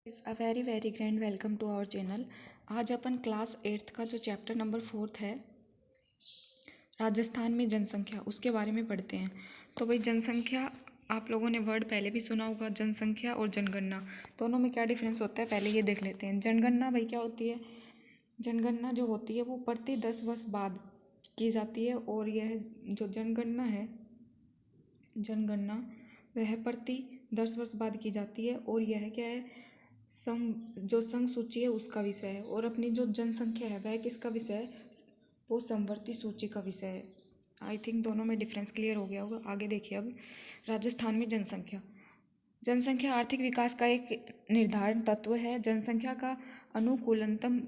A very very grand welcome to our channel. आज अपन class 8th का जो चैप्टर नंबर 4 है राजस्थान में जनसंख्या उसके बारे में पढ़ते हैं। तो भाई जनसंख्या आप लोगों ने वर्ड पहले भी सुना होगा, जनसंख्या और जनगणना दोनों में क्या डिफरेंस होता है पहले ये देख लेते हैं। जनगणना भाई क्या होती है? जनगणना जो होती है वो प्रति 10 वर्ष बाद की जाती है और यह जो जनगणना है जनगणना वह प्रति 10 वर्ष बाद की जाती है और यह क्या है जो संघ सूची है उसका विषय है और अपनी जो जनसंख्या है वह किसका विषय है? वो समवर्ती सूची का विषय है। आई थिंक दोनों में डिफरेंस क्लियर हो गया होगा। आगे देखिए अब राजस्थान में जनसंख्या। जनसंख्या आर्थिक विकास का एक निर्धारण तत्व है। जनसंख्या का अनुकूलतम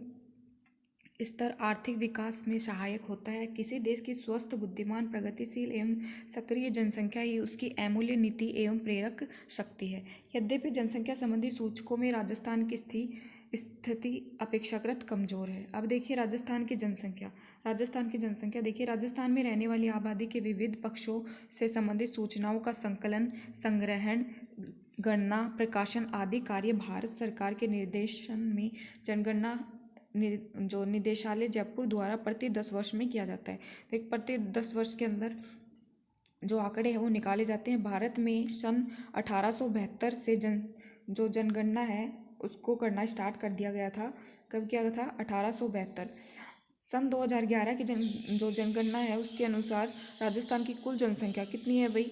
स्तर आर्थिक विकास में सहायक होता है। किसी देश की स्वस्थ, बुद्धिमान, प्रगतिशील एवं सक्रिय जनसंख्या ही उसकी अमूल्य नीति एवं प्रेरक शक्ति है। यद्यपि जनसंख्या संबंधी सूचकों में राजस्थान की स्थिति अपेक्षाकृत कमजोर है। अब देखिए राजस्थान की जनसंख्या। राजस्थान की जनसंख्या देखिए, राजस्थान में रहने वाली आबादी के विविध पक्षों से संबंधित सूचनाओं का संकलन, संग्रहण, गणना, प्रकाशन आदि कार्य भारत सरकार के निर्देशन में जनगणना जो निदेशालय जयपुर द्वारा प्रति 10 वर्ष में किया जाता है। तो प्रति 10 वर्ष के अंदर जो आंकड़े हैं वो निकाले जाते हैं। भारत में सन 1872 से जो जनगणना है उसको करना स्टार्ट कर दिया गया था। कब किया गया था? 1872। सन 2011 की जो जनगणना है उसके अनुसार राजस्थान की कुल जनसंख्या कितनी है भाई?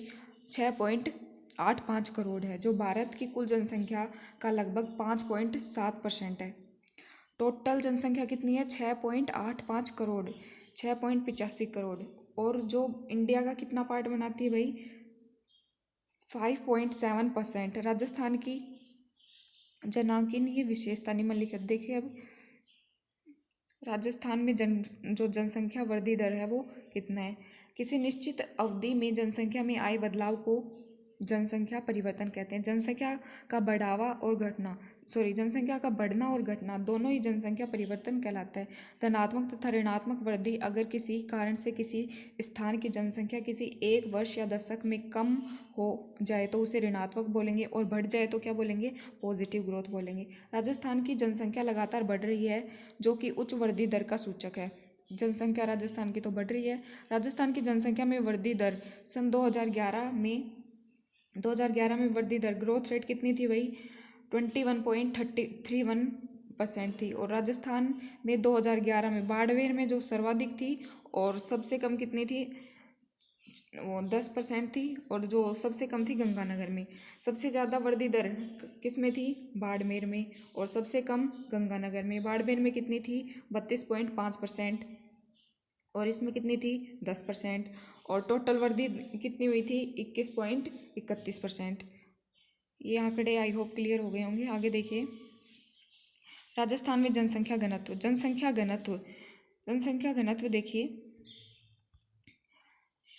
6.85 करोड़ है, जो भारत की कुल जनसंख्या का लगभग 5.7% है। टोटल जनसंख्या कितनी है? 6.85 करोड़, 6.85 करोड़। और जो इंडिया का कितना पार्ट बनाती है भाई? 5.7%। राजस्थान की जनांकीय विशेषता निम्नलिखित देखिए। अब राजस्थान में जो जनसंख्या वृद्धि दर है वो कितना है? किसी निश्चित अवधि में जनसंख्या में आए बदलाव को जनसंख्या परिवर्तन कहते हैं। जनसंख्या का बढ़ना और घटना दोनों ही जनसंख्या परिवर्तन कहलाता है। धनात्मक तथा ऋणात्मक वृद्धि अगर किसी कारण से किसी स्थान की जनसंख्या किसी एक वर्ष या दशक में कम हो जाए तो उसे ऋणात्मक बोलेंगे और बढ़ जाए तो क्या बोलेंगे? पॉजिटिव ग्रोथ बोलेंगे। राजस्थान की जनसंख्या लगातार बढ़ रही है जो कि उच्च वृद्धि दर का सूचक है। जनसंख्या राजस्थान की तो बढ़ रही है। राजस्थान की जनसंख्या में वृद्धि दर सन 2011 में वृद्धि दर ग्रोथ रेट कितनी थी भाई? 21.31% थी। और राजस्थान में 2011 में बाड़मेर में जो सर्वाधिक थी और सबसे कम कितनी थी? वो 10% थी। और जो सबसे कम थी गंगानगर में। सबसे ज़्यादा वृद्धि दर किस में थी? बाड़मेर में। और सबसे कम गंगानगर में। बाड़मेर में कितनी थी? 32.5%। और इसमें कितनी थी? 10%। और टोटल वृद्धि कितनी हुई थी? 21.31%। ये आंकड़े आई होप क्लियर हो गए होंगे। आगे देखिए राजस्थान में जनसंख्या घनत्व। जनसंख्या घनत्व देखिए,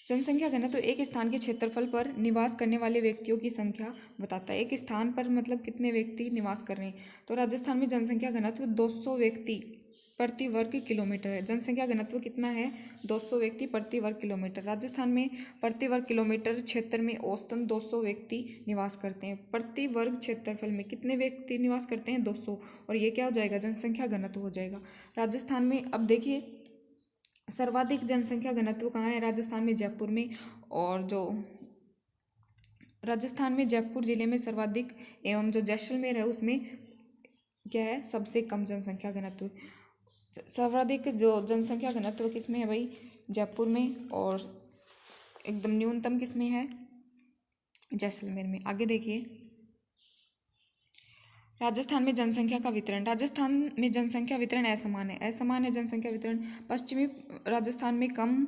जनसंख्या घनत्व एक स्थान के क्षेत्रफल पर निवास करने वाले व्यक्तियों की संख्या बताता है। एक स्थान पर मतलब कितने व्यक्ति निवास कर रहे हैं। तो राजस्थान में जनसंख्या घनत्व 200 व्यक्ति प्रति वर्ग किलोमीटर है। जनसंख्या घनत्व कितना है? 200 व्यक्ति प्रति वर्ग किलोमीटर। राजस्थान में प्रति वर्ग किलोमीटर क्षेत्र में औसतन 200 व्यक्ति निवास करते हैं। प्रति वर्ग क्षेत्रफल में कितने व्यक्ति निवास करते हैं? 200। और ये क्या हो जाएगा? जनसंख्या घनत्व हो जाएगा राजस्थान में। अब देखिए सर्वाधिक जनसंख्या घनत्व कहाँ है? राजस्थान में जयपुर में। और जो राजस्थान में जयपुर जिले में सर्वाधिक एवं जो जैसलमेर है उसमें क्या है? सबसे कम जनसंख्या घनत्व। सर्वाधिक जो जनसंख्या घनत्व किस में है भाई? जयपुर में। और एकदम न्यूनतम किस में है? जैसलमेर में। आगे देखिए राजस्थान में जनसंख्या का वितरण। राजस्थान में जनसंख्या वितरण असमान है जनसंख्या वितरण। पश्चिमी राजस्थान में कम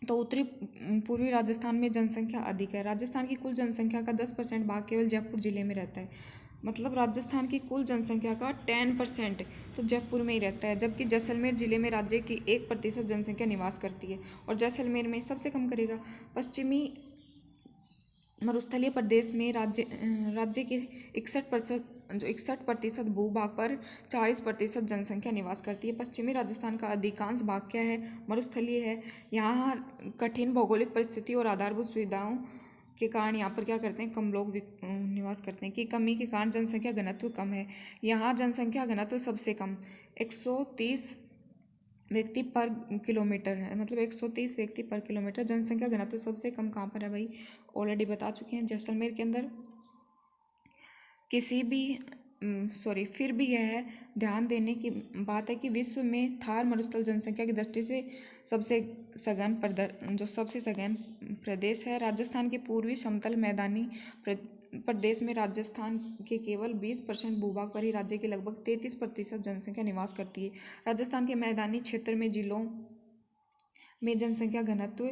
तो उत्तरी पूर्वी राजस्थान में जनसंख्या अधिक है। राजस्थान की कुल जनसंख्या का 10% भाग केवल जयपुर जिले में रहता है। मतलब राजस्थान की कुल जनसंख्या का 10% तो जयपुर में ही रहता है, जबकि जैसलमेर जिले में राज्य की 1% जनसंख्या निवास करती है। और जैसलमेर में सबसे कम करेगा। पश्चिमी मरुस्थलीय प्रदेश में राज्य के 61% भूभाग पर 40% जनसंख्या निवास करती है। पश्चिमी राजस्थान का अधिकांश भाग क्या है? मरुस्थलीय है। यहाँ कठिन भौगोलिक परिस्थिति और आधारभूत सुविधाओं के कारण यहाँ पर क्या करते हैं, कम लोग निवास करते हैं। कि कमी के कारण जनसंख्या घनत्व कम है। यहाँ जनसंख्या घनत्व सबसे कम 130 व्यक्ति पर किलोमीटर है, मतलब 130 व्यक्ति पर किलोमीटर जनसंख्या घनत्व सबसे कम कहाँ पर है भाई, ऑलरेडी बता चुके हैं, जैसलमेर के अंदर। किसी भी फिर भी यह ध्यान देने की बात है कि विश्व में थार मरुस्थल जनसंख्या की दृष्टि से सबसे सघन प्रदेश है। राजस्थान के पूर्वी समतल मैदानी प्रदेश में राजस्थान के केवल 20% भूभाग पर ही राज्य की लगभग 33% जनसंख्या निवास करती है। राजस्थान के मैदानी क्षेत्र में जिलों में जनसंख्या घनत्व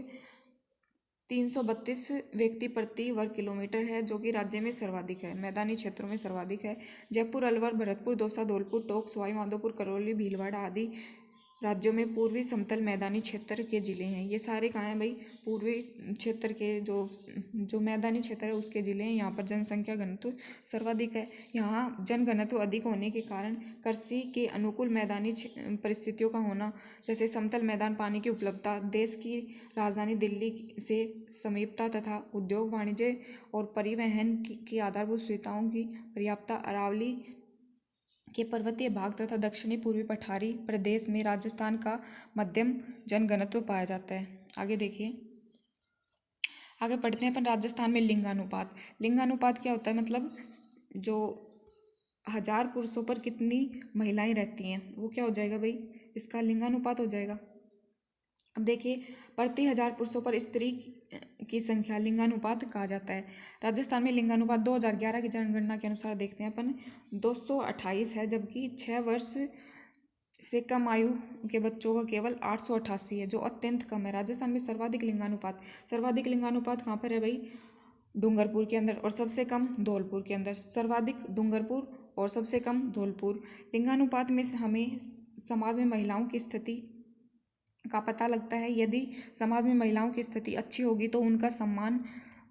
332 व्यक्ति प्रति वर्ग किलोमीटर है, जो कि राज्य में सर्वाधिक है, मैदानी क्षेत्रों में सर्वाधिक है। जयपुर, अलवर, भरतपुर, दौसा, धौलपुर, टोंक, सवाई माधोपुर, करौली, भीलवाड़ा आदि राज्यों में पूर्वी समतल मैदानी क्षेत्र के जिले हैं। ये सारे कहाँ हैं भाई, पूर्वी क्षेत्र के जो मैदानी क्षेत्र है उसके जिले हैं। यहाँ पर जनसंख्या घनत्व सर्वाधिक है। यहाँ जनघनत्व अधिक होने के कारण कृषि के अनुकूल मैदानी परिस्थितियों का होना, जैसे समतल मैदान, पानी की उपलब्धता, देश की राजधानी दिल्ली से समीपता तथा उद्योग, वाणिज्य और परिवहन की आधारभूत सुविधाओं की पर्याप्तता, अरावली के पर्वतीय भाग तथा दक्षिणी पूर्वी पठारी प्रदेश में राजस्थान का मध्यम जनघनत्व पाया जाता है। आगे देखिए, आगे पढ़ते हैं अपन राजस्थान में लिंगानुपात। लिंगानुपात क्या होता है, मतलब जो 1000 पुरुषों पर कितनी महिलाएं रहती हैं वो क्या हो जाएगा भाई, इसका लिंगानुपात हो जाएगा। अब देखिए, प्रति 1000 पुरुषों पर स्त्री की संख्या लिंगानुपात कहा जाता है। राजस्थान में लिंगानुपात 2011 की जनगणना के अनुसार देखते हैं अपन 228 है, जबकि 6 वर्ष से कम आयु के बच्चों का केवल 888 है, जो अत्यंत कम है। राजस्थान में सर्वाधिक लिंगानुपात कहाँ पर है भाई, डूंगरपुर के अंदर, और सबसे कम धौलपुर के अंदर। सर्वाधिक डूंगरपुर और सबसे कम धौलपुर। लिंगानुपात में हमें समाज में महिलाओं की स्थिति का पता लगता है। यदि समाज में महिलाओं की स्थिति अच्छी होगी तो उनका सम्मान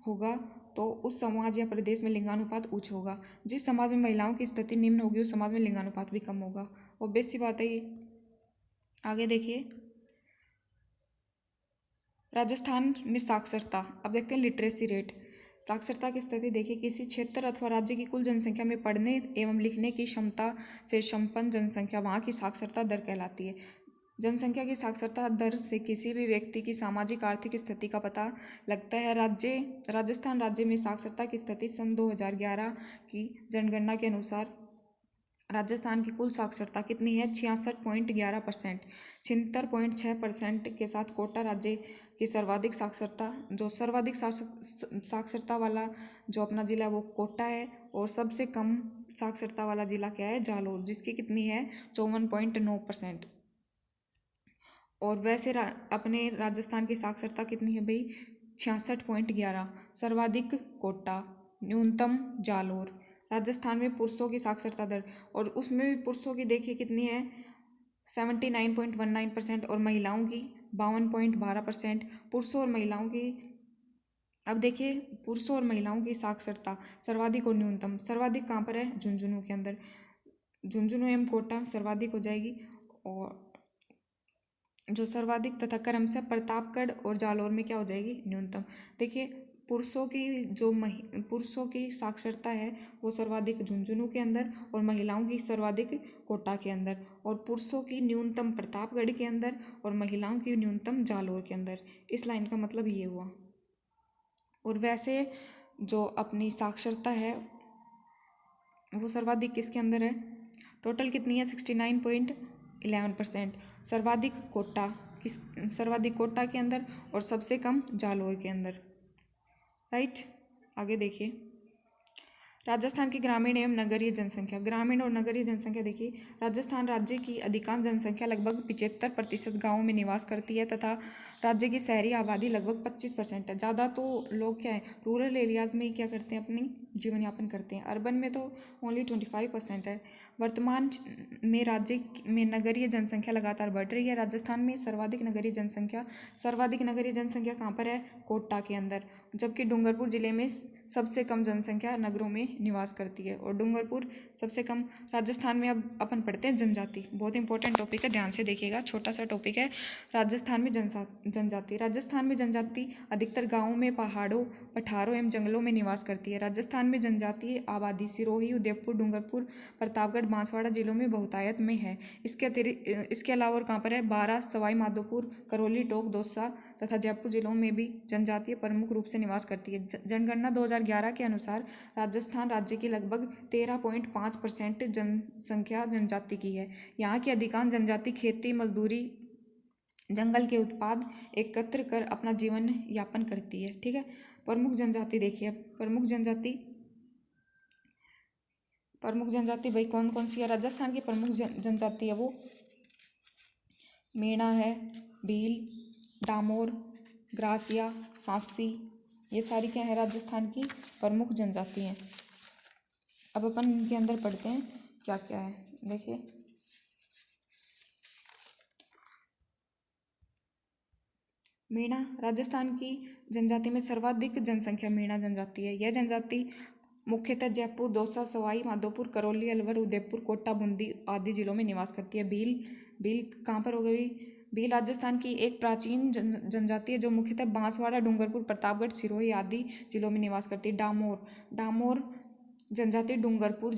होगा, तो उस समाज या प्रदेश में लिंगानुपात उच्च होगा। जिस समाज में महिलाओं की स्थिति निम्न होगी उस समाज में लिंगानुपात भी कम होगा। ऑब्वियस सी बात है ये। आगे देखिए, राजस्थान में साक्षरता। अब देखते हैं लिटरेसी रेट। साक्षरता की स्थिति देखिए, किसी क्षेत्र अथवा राज्य की कुल जनसंख्या में पढ़ने एवं लिखने की क्षमता से संपन्न जनसंख्या वहाँ की साक्षरता दर कहलाती है। जनसंख्या की साक्षरता दर से किसी भी व्यक्ति की सामाजिक आर्थिक स्थिति का पता लगता है। राजस्थान राज्य में साक्षरता की स्थिति सन 2011 की जनगणना के अनुसार राजस्थान की कुल साक्षरता कितनी है, 66.11%। 76.6% के साथ कोटा राज्य की सर्वाधिक साक्षरता, जो सर्वाधिक साक्षरता वाला जो अपना जिला है वो कोटा है, और सबसे कम साक्षरता वाला जिला क्या है, जालौर, जिसकी कितनी है 54.9%। और वैसे अपने राजस्थान की साक्षरता कितनी है भाई, 66.11। सर्वाधिक कोटा, न्यूनतम जालौर। राजस्थान में पुरुषों की साक्षरता दर, और उसमें भी पुरुषों की देखिए कितनी है 79.19%, और महिलाओं की 52.12%। पुरुषों और महिलाओं की, अब देखिए पुरुषों और महिलाओं की साक्षरता सर्वाधिक और न्यूनतम। सर्वाधिक कहाँ पर है, झुंझुनू के अंदर। झुंझुनू एवं कोटा सर्वाधिक हो जाएगी, और जो सर्वाधिक तथा क्रमशः प्रतापगढ़ और जालौर में क्या हो जाएगी, न्यूनतम। देखिए पुरुषों की साक्षरता है वो सर्वाधिक झुंझुनू के अंदर, और महिलाओं की सर्वाधिक कोटा के अंदर, और पुरुषों की न्यूनतम प्रतापगढ़ के अंदर, और महिलाओं की न्यूनतम जालौर के अंदर। इस लाइन का मतलब ये हुआ। और वैसे जो अपनी साक्षरता है वो सर्वाधिक किसके अंदर है, टोटल कितनी है 69.11%। सर्वाधिक कोटा के अंदर, और सबसे कम जालौर के अंदर। राइट। आगे देखिए, राजस्थान की ग्रामीण एवं नगरीय जनसंख्या। ग्रामीण और नगरीय जनसंख्या देखिए, राजस्थान राज्य की अधिकांश जनसंख्या लगभग 75% गाँवों में निवास करती है, तथा राज्य की शहरी आबादी लगभग 25% है। ज़्यादा तो लोग क्या है, रूरल एरियाज़ में ही क्या करते हैं, अपनी जीवन यापन करते हैं। अर्बन में तो ओनली 25% है। वर्तमान में राज्य में नगरीय जनसंख्या लगातार बढ़ रही है। राजस्थान में सर्वाधिक नगरीय जनसंख्या कहाँ पर है, कोटा के अंदर, जबकि डूंगरपुर जिले में सबसे कम जनसंख्या नगरों में निवास करती है। और डूंगरपुर सबसे कम राजस्थान में। अब अपन पढ़ते हैं जनजाति, बहुत इंपॉर्टेंट टॉपिक है, ध्यान से देखिएगा, छोटा सा टॉपिक है। राजस्थान में जनजाति। राजस्थान में जनजाति अधिकतर गाँवों में, पहाड़ों, पठारों एवं जंगलों में निवास करती है। राजस्थान में जनजातीय आबादी सिरोही, उदयपुर, डूंगरपुर, प्रतापगढ़, बांसवाड़ा जिलों में बहुतायत में है। इसके अलावा और कहाँ पर है, बारां, सवाई माधोपुर, करौली, टोंक, दौसा तथा जयपुर जिलों में भी जनजातीय प्रमुख रूप से निवास करती है। जनगणना 2011 के अनुसार राजस्थान राज्य की लगभग 13.5% जनसंख्या जनजाति की है। यहाँ की अधिकांश जनजाति खेती, मजदूरी, जंगल के उत्पाद एकत्र कर अपना जीवन यापन करती है। ठीक है, प्रमुख जनजाति देखिए अब। प्रमुख जनजाति भाई कौन कौन सी है? राजस्थान की प्रमुख जनजाति है वो मीणा है, भील, डामोर, ग्रासिया, सांसी, ये सारी क्या है? राजस्थान की प्रमुख जनजाति हैं। अब अपन इनके अंदर पढ़ते हैं क्या क्या है। देखिए, मीणा राजस्थान की जनजाति में सर्वाधिक जनसंख्या मीणा जनजाति है। यह जनजाति मुख्यतः जयपुर, दौसा, सवाई माधोपुर, करौली, अलवर, उदयपुर, कोटा, बूंदी आदि जिलों में निवास करती है। भील कहाँ पर हो गई? भील राजस्थान की एक प्राचीन जनजाति है जो मुख्यतः बांसवाड़ा, डूंगरपुर, प्रतापगढ़, सिरोही आदि जिलों में निवास करती है। डामोर जनजाति डूंगरपुर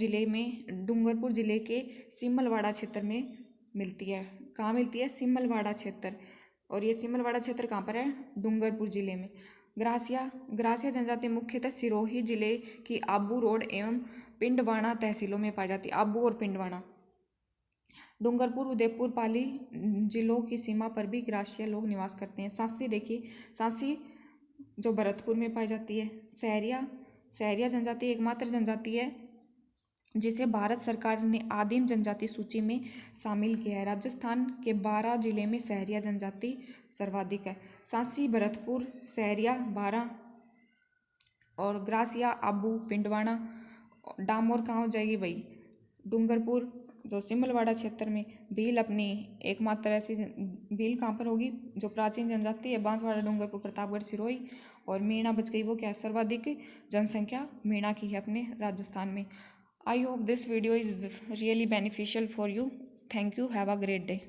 जिले के सिमलवाड़ा क्षेत्र में मिलती है। कहाँ मिलती है? सिमलवाड़ा क्षेत्र। और ये सिमलवाड़ा क्षेत्र कहाँ पर है? डूंगरपुर जिले में। ग्रासिया जनजाति मुख्यतः सिरोही जिले की आबू रोड एवं पिंडवाड़ा तहसीलों में पाई जाती है। आबू और पिंडवाड़ा। डूंगरपुर, उदयपुर, पाली जिलों की सीमा पर भी ग्रासिया लोग निवास करते हैं। सांसी देखिए, सांसी जो भरतपुर में पाई जाती है। सहरिया जनजाति एकमात्र जनजाति है जिसे भारत सरकार ने आदिम जनजाति सूची में शामिल किया है। राजस्थान के 12 जिले में सहरिया जनजाति सर्वाधिक है। सांसी, भरतपुर, सहरिया, बारां और ग्रासिया, आबू, पिंडवाड़ा। डामोर कहाँ हो जाएगी भाई? डूंगरपुर जो सिमलवाड़ा क्षेत्र में। भील अपनी एकमात्र ऐसी भील कहाँ पर होगी? जो प्राचीन जनजाति है बांसवाड़ा, डूंगरपुर, प्रतापगढ़, सिरोही। और मीणा बच गई, वो क्या है? सर्वाधिक जनसंख्या मीणा की है अपने राजस्थान में। I hope this video is really beneficial for you. Thank you. Have a great day.